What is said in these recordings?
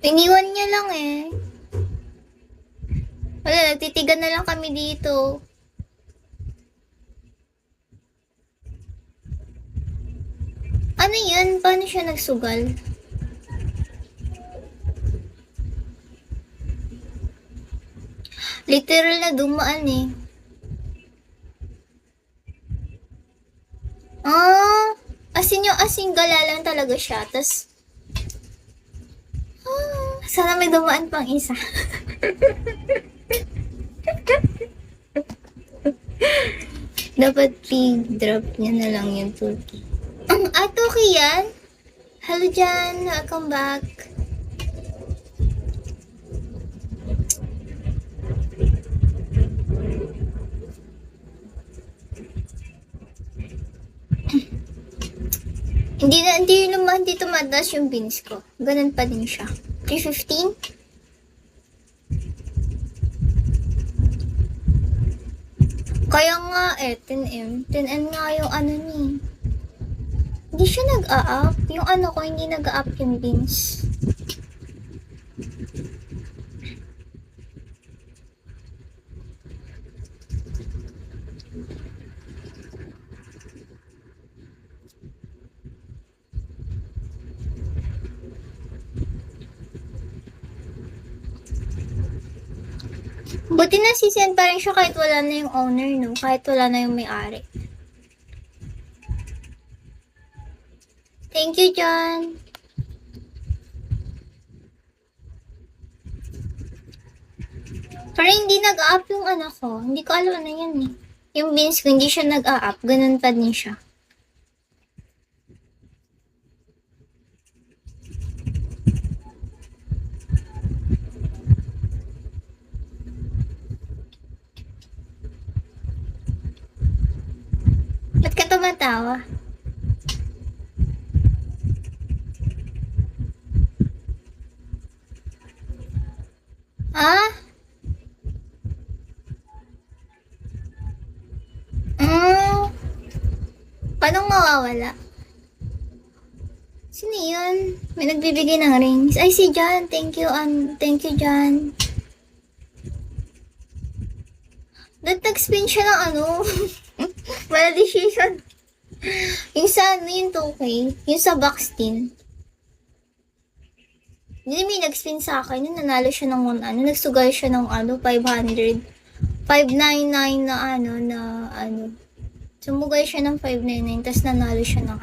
Iniwan niya lang eh. Wala, nagtitigan na lang kami dito. Ano yan? Paano siya nagsugal? Literal na dumaan eh. Asin yung asin gala lang talaga siya. Tapos, sana may dumaan pang isa. Dapat drop niya na lang yung turkey. Turkey yan? Hello Jan, welcome back. Hindi tumataas yung beans ko. Ganun pa din siya. 315? Kaya nga 10M. 10M nga yung ano ni. Hindi siya nag-a-up. Yung ano ko, hindi nag-a-up yung beans. Buti na sisend pa rin siya kahit wala na yung owner, no? Kahit wala na yung may-ari. Thank you, John. Pero hindi nag-up yung ano ko. Hindi ko alam ano yan eh. Yung beans ko, hindi siya nag-up. Ganun pa din siya. Ba't ka tumatawa? Ah? Paano mawawala? Sino yun? May nagbibigay ng rings. Ay, si John. Thank you, John. Ba't nag-spin siya ng ano? Wala decision. Yung sa ano yung 2K? Yung sa box din. Hindi may nag-spin sa akin. Yung nanalo siya ng nagsugal siya ng 500. 599 na Sumugay siya ng 599, tapos nanalo siya ng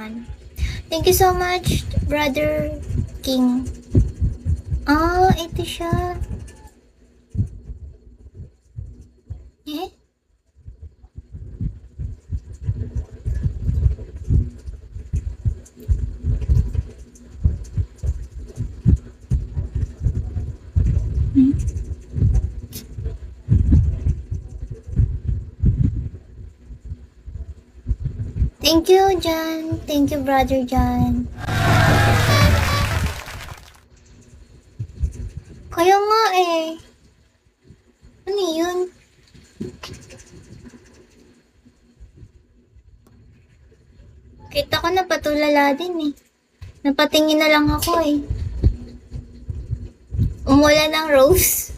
Thank you so much, Brother King. Ito siya. Eh? Thank you, John. Thank you, Brother John. Kaya nga eh. Ano yun? Kita ko napatulala din eh. Napatingin na lang ako eh. Umula ng rose.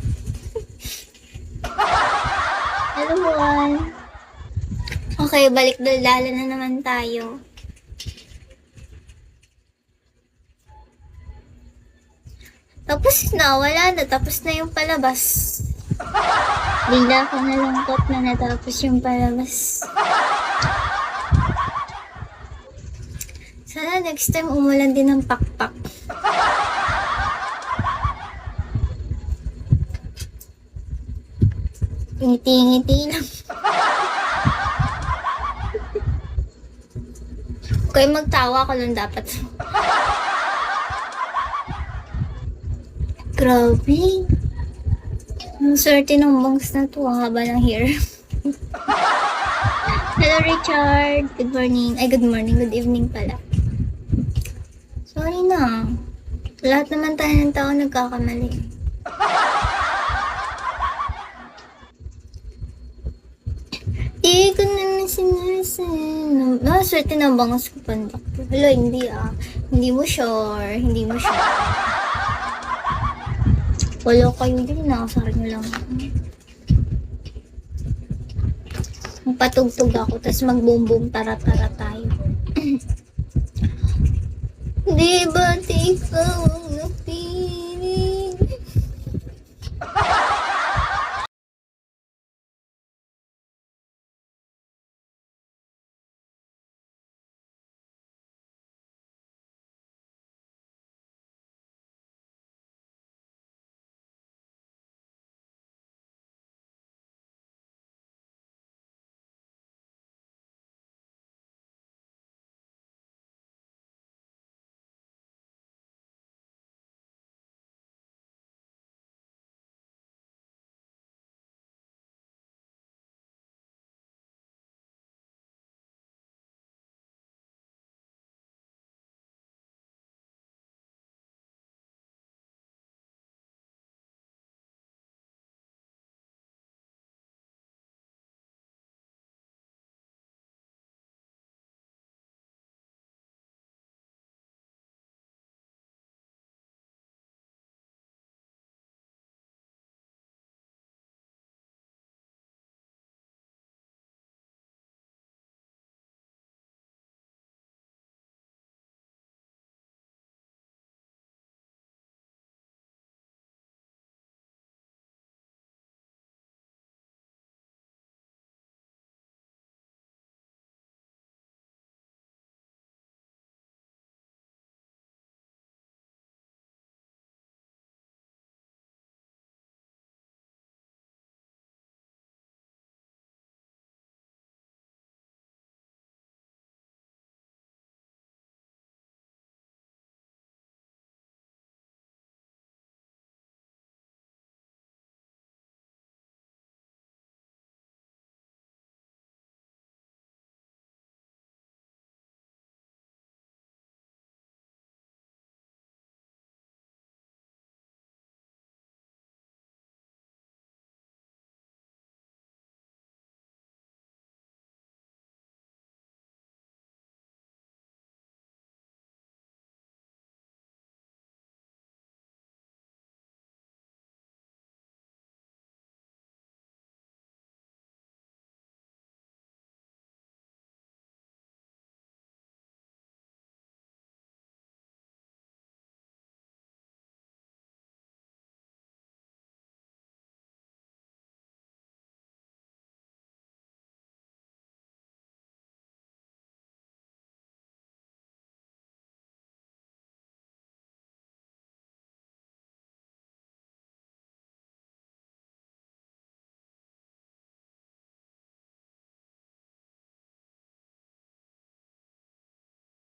Hello, Juan. Okay, balik daldala na naman tayo. Tapos na, wala na. Tapos na yung palabas. Bigla ako nalungkot na natapos yung palabas. Sana next time umulan din ng pakpak. Ngiti-ngiti lang. Okay, magtawa ko lang dapat. Grabe. Ang swerte ng bangs na to. Ang haba ng hair. Hello, Richard. Good morning. Ay, good morning. Good evening pala. Sorry na. Lahat naman tayo ng tao nagkakamali. Di ko naman sinasin. Swerte ng bangas ko pandak. Hello, hindi ah. Hindi mo sure. Wala kayo din, nakasar nyo lang. Magpatugtog ako, tapos mag-boom-boom, tara-tara tayo. Di ba ikaw